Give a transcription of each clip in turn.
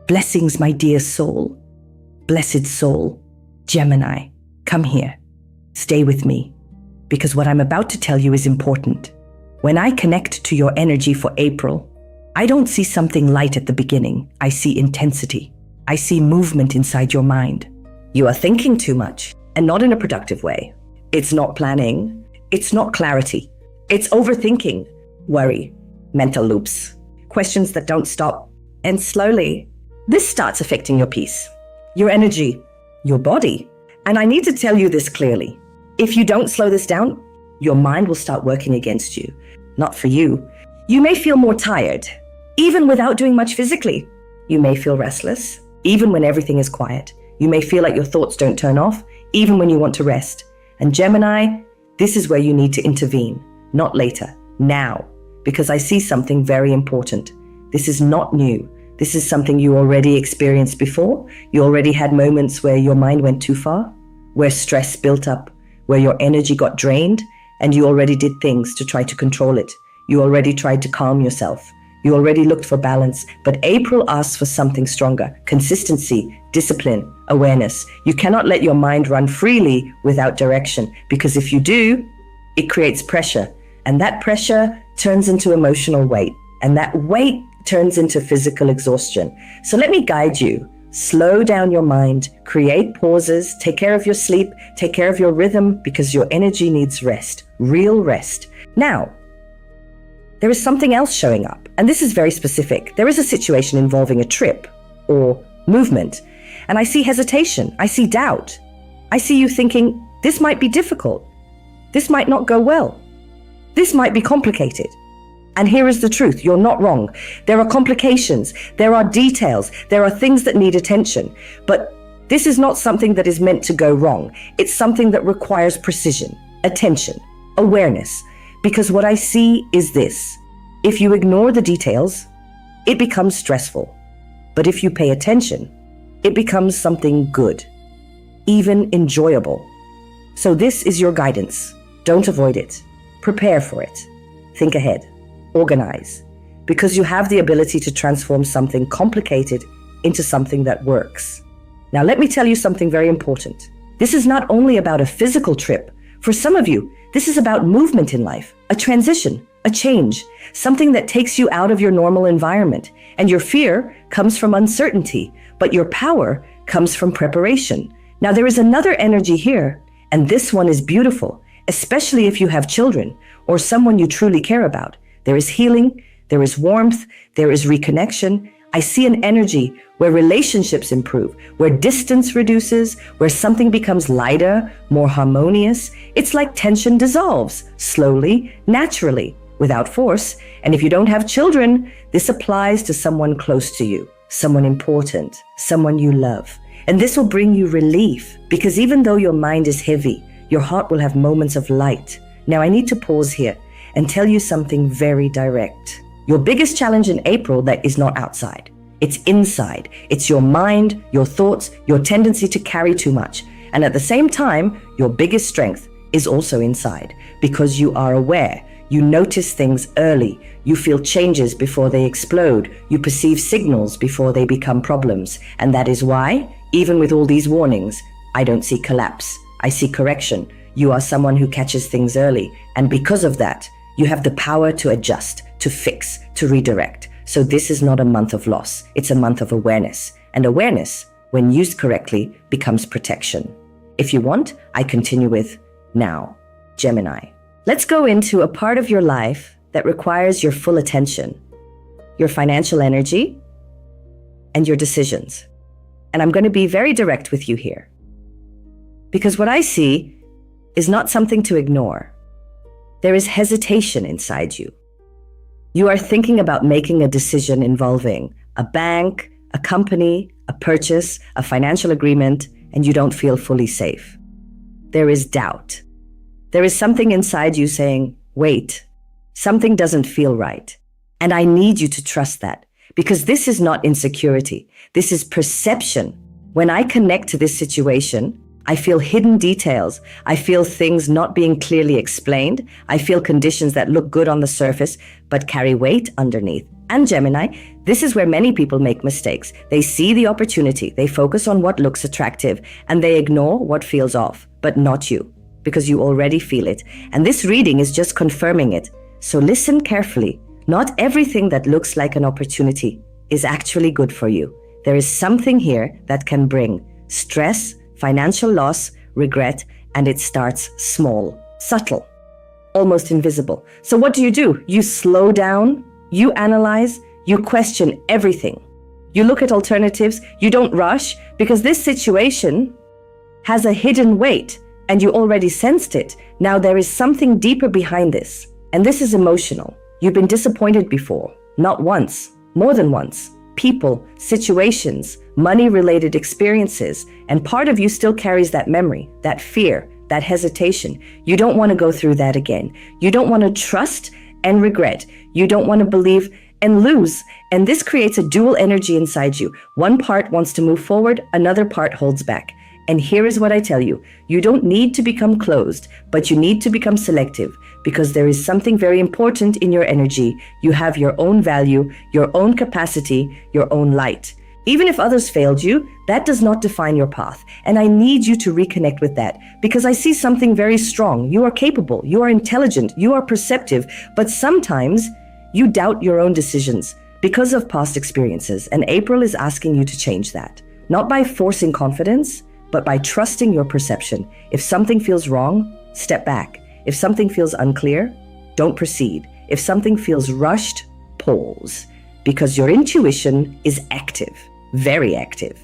Blessings, my dear soul. Blessed soul. Gemini, come here. Stay with me, because what I'm about to tell you is important. When I connect to your energy for April, I don't see something light at the beginning. I see intensity. I see movement inside your mind. You are thinking too much, and not in a productive way. It's not planning. It's not clarity. It's overthinking, worry, mental loops, questions that don't stop. And slowly, this starts affecting your peace, your energy, your body. And I need to tell you this clearly. If you don't slow this down, your mind will start working against you. Not for you. You may feel more tired, even without doing much physically. You may feel restless, even when everything is quiet. You may feel like your thoughts don't turn off, even when you want to rest. And Gemini, this is where you need to intervene, not later, now, because I see something very important. This is not new. This is something you already experienced before. You already had moments where your mind went too far, where stress built up, where your energy got drained, and you already did things to try to control it. You already tried to calm yourself. You already looked for balance, but April asks for something stronger: consistency, discipline, awareness. You cannot let your mind run freely without direction, because if you do, it creates pressure, and that pressure turns into emotional weight, and that weight turns into physical exhaustion. So let me guide you. Slow down your mind, create pauses, take care of your sleep, take care of your rhythm, because your energy needs rest, real rest. Now, there is something else showing up, and this is very specific. There is a situation involving a trip or movement, and I see hesitation, I see doubt. I see you thinking, this might be difficult. This might not go well. This might be complicated. And here is the truth, you're not wrong. There are complications, there are details, there are things that need attention. But this is not something that is meant to go wrong. It's something that requires precision, attention, awareness. Because what I see is this: if you ignore the details, it becomes stressful. But if you pay attention, it becomes something good, even enjoyable. So this is your guidance. Don't avoid it. Prepare for it. Think ahead. Organize. Because you have the ability to transform something complicated into something that works. Now let me tell you something very important. This is not only about a physical trip. For some of you, this is about movement in life, a transition, a change, something that takes you out of your normal environment. And your fear comes from uncertainty, but your power comes from preparation. Now there is another energy here, and this one is beautiful, especially if you have children or someone you truly care about. There is healing, there is warmth, there is reconnection. I see an energy where relationships improve, where distance reduces, where something becomes lighter, more harmonious. It's like tension dissolves, slowly, naturally, without force. And if you don't have children, this applies to someone close to you, someone important, someone you love. And this will bring you relief, because even though your mind is heavy, your heart will have moments of light. Now I need to pause here and tell you something very direct. Your biggest challenge in April that is not outside. It's inside. It's your mind, your thoughts, your tendency to carry too much. And at the same time, your biggest strength is also inside, because you are aware. You notice things early. You feel changes before they explode. You perceive signals before they become problems. And that is why, even with all these warnings, I don't see collapse. I see correction. You are someone who catches things early. And because of that, you have the power to adjust, to fix, to redirect. So this is not a month of loss. It's a month of awareness. And awareness, when used correctly, becomes protection. If you want, I continue with now, Gemini. Let's go into a part of your life that requires your full attention, your financial energy, and your decisions. And I'm going to be very direct with you here, because what I see is not something to ignore. There is hesitation inside you. You are thinking about making a decision involving a bank, a company, a purchase, a financial agreement, and you don't feel fully safe. There is doubt. There is something inside you saying, wait, something doesn't feel right. And I need you to trust that, because this is not insecurity. This is perception. When I connect to this situation, I feel hidden details. I feel things not being clearly explained. I feel conditions that look good on the surface, but carry weight underneath. And Gemini, this is where many people make mistakes. They see the opportunity, they focus on what looks attractive, and they ignore what feels off, but not you, because you already feel it. And this reading is just confirming it. So listen carefully. Not everything that looks like an opportunity is actually good for you. There is something here that can bring stress, financial loss, regret, and it starts small, subtle, almost invisible. So what do? You slow down, you analyze, you question everything. You look at alternatives, you don't rush, because this situation has a hidden weight and you already sensed it. Now there is something deeper behind this, and this is emotional. You've been disappointed before, not once, more than once. People, situations, money-related experiences, and part of you still carries that memory, that fear, that hesitation. You don't want to go through that again. You don't want to trust and regret. You don't want to believe and lose. And this creates a dual energy inside you. One part wants to move forward, another part holds back. And here is what I tell you. You don't need to become closed, but you need to become selective, because there is something very important in your energy. You have your own value, your own capacity, your own light. Even if others failed you, that does not define your path. And I need you to reconnect with that, because I see something very strong. You are capable, you are intelligent, you are perceptive, but sometimes you doubt your own decisions because of past experiences. And April is asking you to change that, not by forcing confidence, but by trusting your perception. If something feels wrong, step back. If something feels unclear, don't proceed. If something feels rushed, pause, because your intuition is active, very active.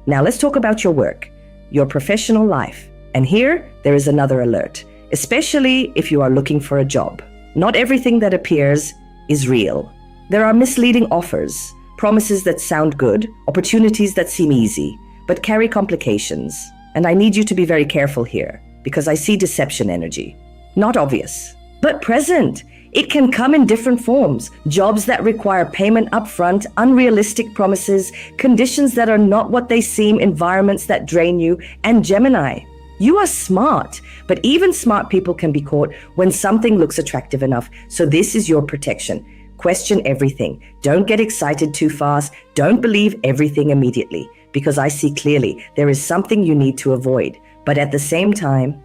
Now let's talk about your work, your professional life. And here, there is another alert, especially if you are looking for a job. Not everything that appears is real. There are misleading offers, promises that sound good, opportunities that seem easy, but carry complications. And I need you to be very careful here, because I see deception energy. Not obvious, but present. It can come in different forms. Jobs that require payment upfront, unrealistic promises, conditions that are not what they seem, environments that drain you. And Gemini, you are smart, but even smart people can be caught when something looks attractive enough. So this is your protection. Question everything. Don't get excited too fast. Don't believe everything immediately, because I see clearly there is something you need to avoid. But at the same time,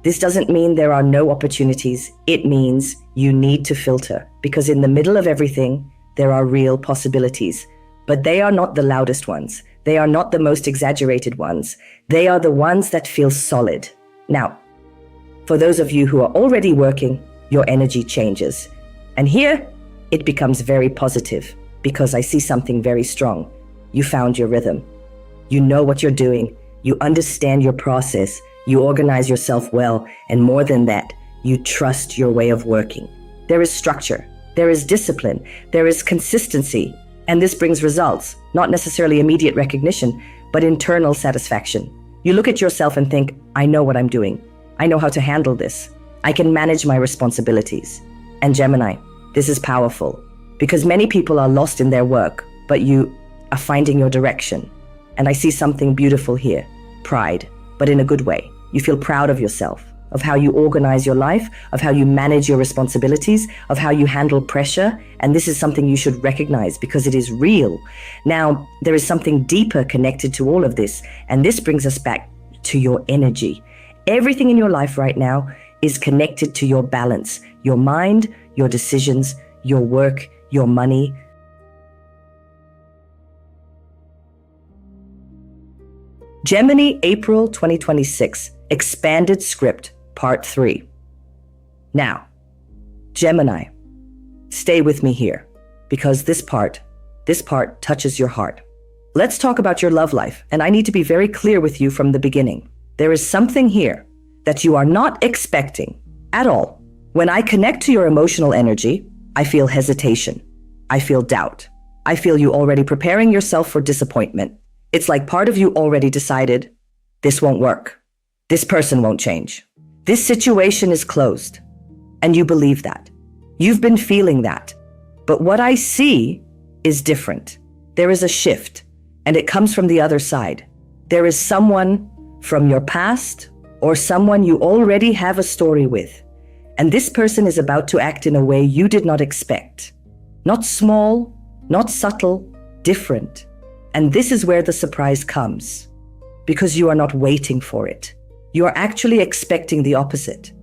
this doesn't mean there are no opportunities. It means you need to filter, because in the middle of everything, there are real possibilities. But they are not the loudest ones. They are not the most exaggerated ones. They are the ones that feel solid. Now, for those of you who are already working, your energy changes. And here, it becomes very positive, because I see something very strong. You found your rhythm. You know what you're doing. You understand your process. You organize yourself well. And more than that, you trust your way of working. There is structure. There is discipline. There is consistency. And this brings results, not necessarily immediate recognition, but internal satisfaction. You look at yourself and think, I know what I'm doing. I know how to handle this. I can manage my responsibilities. And Gemini, this is powerful, because many people are lost in their work, but you are finding your direction. And I see something beautiful here, pride, but in a good way. You feel proud of yourself, of how you organize your life, of how you manage your responsibilities, of how you handle pressure. And this is something you should recognize, because it is real. Now, there is something deeper connected to all of this. And this brings us back to your energy. Everything in your life right now is connected to your balance, your mind, your decisions, your work, your money. Gemini, April 2026, Expanded Script, Part 3. Now, Gemini, stay with me here, because this part touches your heart. Let's talk about your love life, and I need to be very clear with you from the beginning. There is something here that you are not expecting at all. When I connect to your emotional energy, I feel hesitation. I feel doubt. I feel you already preparing yourself for disappointment. It's like part of you already decided, this won't work. This person won't change. This situation is closed. And you believe that. You've been feeling that. But what I see is different. There is a shift, and it comes from the other side. There is someone from your past, or someone you already have a story with. And this person is about to act in a way you did not expect. Not small, not subtle, different. And this is where the surprise comes, because you are not waiting for it. You are actually expecting the opposite.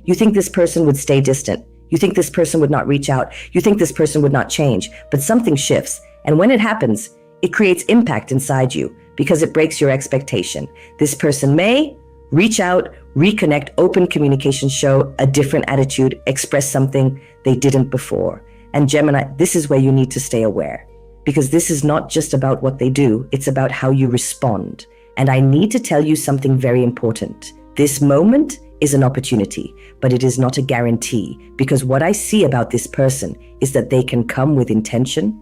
You think this person would stay distant. You think this person would not reach out. You think this person would not change, but something shifts. And when it happens, it creates impact inside you because it breaks your expectation. This person may reach out, reconnect, open communication, show a different attitude, express something they didn't before. And Gemini, this is where you need to stay aware, because this is not just about what they do, it's about how you respond. And I need to tell you something very important. This moment is an opportunity, but it is not a guarantee, because what I see about this person is that they can come with intention,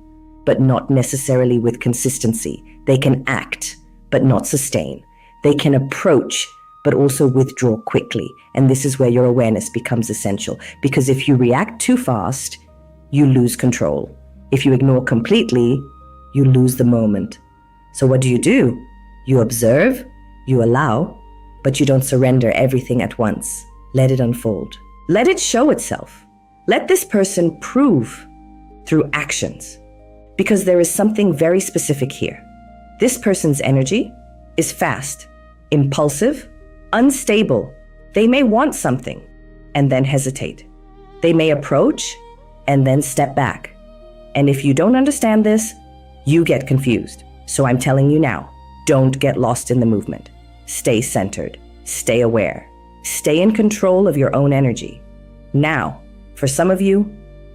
but not necessarily with consistency. They can act, but not sustain. They can approach, but also withdraw quickly. And this is where your awareness becomes essential, because if you react too fast, you lose control. If you ignore completely, you lose the moment. So what do? You observe, you allow, but you don't surrender everything at once. Let it unfold. Let it show itself. Let this person prove through actions, because there is something very specific here. This person's energy is fast, impulsive, unstable. They may want something and then hesitate. They may approach and then step back. And if you don't understand this, you get confused. So I'm telling you now, don't get lost in the movement. Stay centered, stay aware, stay in control of your own energy. Now, for some of you,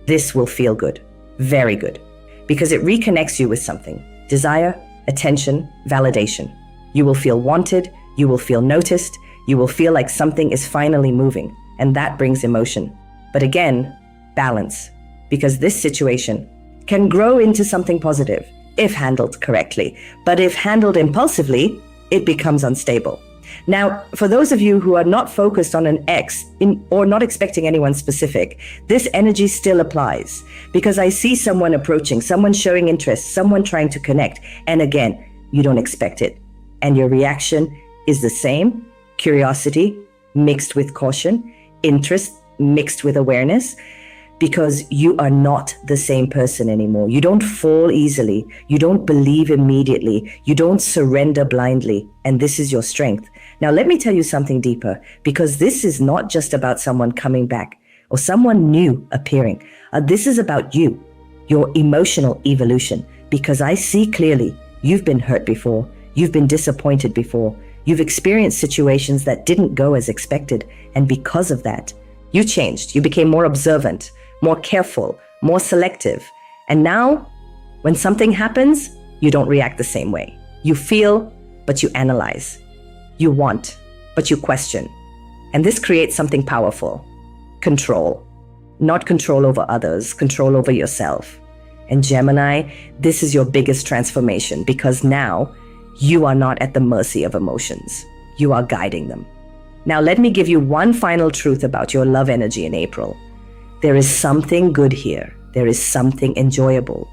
this will feel good, very good, because it reconnects you with something: desire, attention, validation. You will feel wanted, you will feel noticed, you will feel like something is finally moving, and that brings emotion. But again, balance, because this situation can grow into something positive if handled correctly. But if handled impulsively, it becomes unstable. Now, for those of you who are not focused on an X or not expecting anyone specific, this energy still applies, because I see someone approaching, someone showing interest, someone trying to connect. And again, you don't expect it. And your reaction is the same: curiosity mixed with caution, interest mixed with awareness, because you are not the same person anymore. You don't fall easily. You don't believe immediately. You don't surrender blindly. And this is your strength. Now, let me tell you something deeper, because this is not just about someone coming back or someone new appearing. This is about you, your emotional evolution, because I see clearly you've been hurt before. You've been disappointed before. You've experienced situations that didn't go as expected. And because of that, you changed. You became more observant, more careful, more selective. And now, when something happens, you don't react the same way. You feel, but you analyze. You want, but you question. And this creates something powerful: control. Not control over others, control over yourself. And Gemini, this is your biggest transformation, because now you are not at the mercy of emotions. You are guiding them. Now, let me give you one final truth about your love energy in April. There is something good here. There is something enjoyable.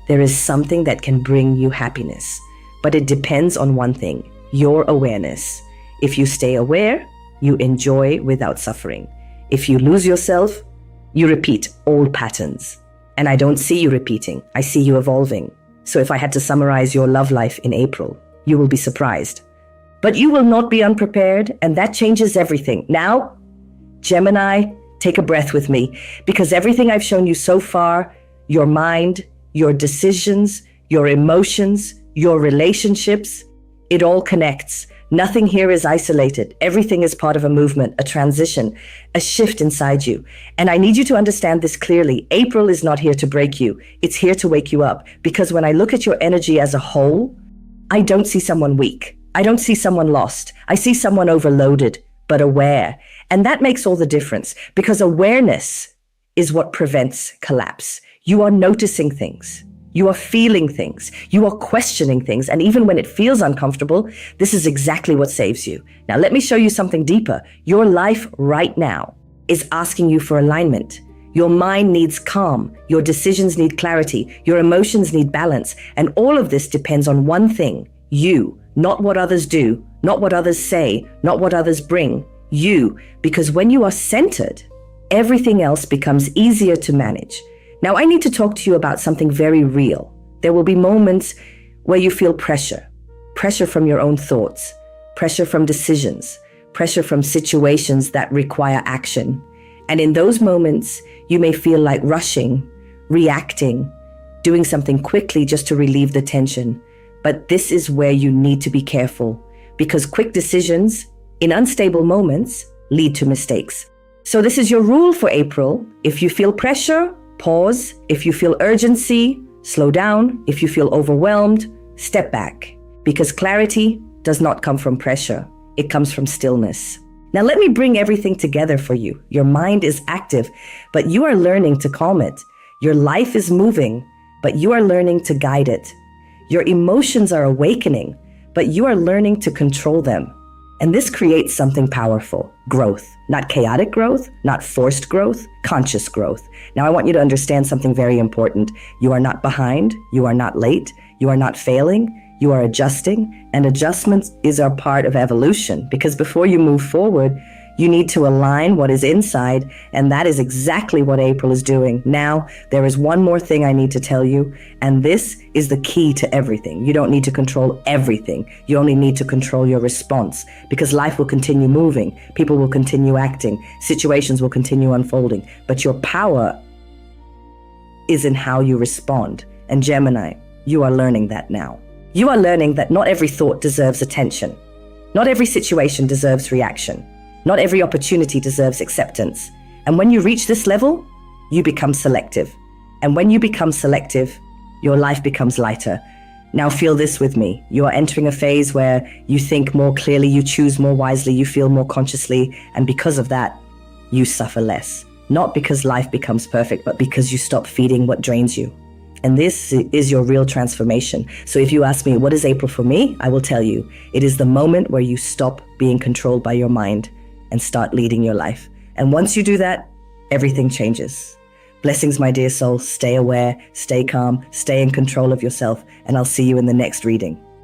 There is something that can bring you happiness. But it depends on one thing: your awareness. If you stay aware, you enjoy without suffering. If you lose yourself, you repeat old patterns. And I don't see you repeating. I see you evolving. So if I had to summarize your love life in April, you will be surprised. But you will not be unprepared, and that changes everything. Now, Gemini, take a breath with me, because everything I've shown you so far, your mind, your decisions, your emotions, your relationships, it all connects. Nothing here is isolated. Everything is part of a movement, a transition, a shift inside you. And I need you to understand this clearly. April is not here to break you. It's here to wake you up. Because when I look at your energy as a whole, I don't see someone weak. I don't see someone lost. I see someone overloaded, but aware. And that makes all the difference, because awareness is what prevents collapse. You are noticing things. You are feeling things. You are questioning things. And even when it feels uncomfortable, this is exactly what saves you. Now, let me show you something deeper. Your life right now is asking you for alignment. Your mind needs calm. Your decisions need clarity. Your emotions need balance. And all of this depends on one thing: You, not what others do, not what others say, not what others bring. You, because when you are centered, everything else becomes easier to manage. Now, I need to talk to you about something very real. There will be moments where you feel pressure from your own thoughts, pressure from decisions, pressure from situations that require action. And in those moments, you may feel like rushing, reacting, doing something quickly just to relieve the tension. But this is where you need to be careful, because quick decisions in unstable moments lead to mistakes. So this is your rule for April. If you feel pressure, pause. If you feel urgency, slow down. If you feel overwhelmed, step back. Because clarity does not come from pressure. It comes from stillness. Now let me bring everything together for you. Your mind is active, but you are learning to calm it. Your life is moving, but you are learning to guide it. Your emotions are awakening, but you are learning to control them. And this creates something powerful, growth, not chaotic growth, not forced growth, conscious growth. Now I want you to understand something very important. You are not behind, you are not late, you are not failing, you are adjusting, and adjustment is a part of evolution, because before you move forward, you need to align what is inside, and that is exactly what April is doing. Now, there is one more thing I need to tell you, and this is the key to everything. You don't need to control everything. You only need to control your response, because life will continue moving, people will continue acting, situations will continue unfolding, but your power is in how you respond. And Gemini, you are learning that now. You are learning that not every thought deserves attention. Not every situation deserves reaction. Not every opportunity deserves acceptance. And when you reach this level, you become selective. And when you become selective, your life becomes lighter. Now feel this with me. You are entering a phase where you think more clearly, you choose more wisely, you feel more consciously, and because of that, you suffer less. Not because life becomes perfect, but because you stop feeding what drains you. And this is your real transformation. So if you ask me, what is April for me? I will tell you, it is the moment where you stop being controlled by your mind and start leading your life. And once you do that, everything changes. Blessings, my dear soul. Stay aware, stay calm, stay in control of yourself, and I'll see you in the next reading.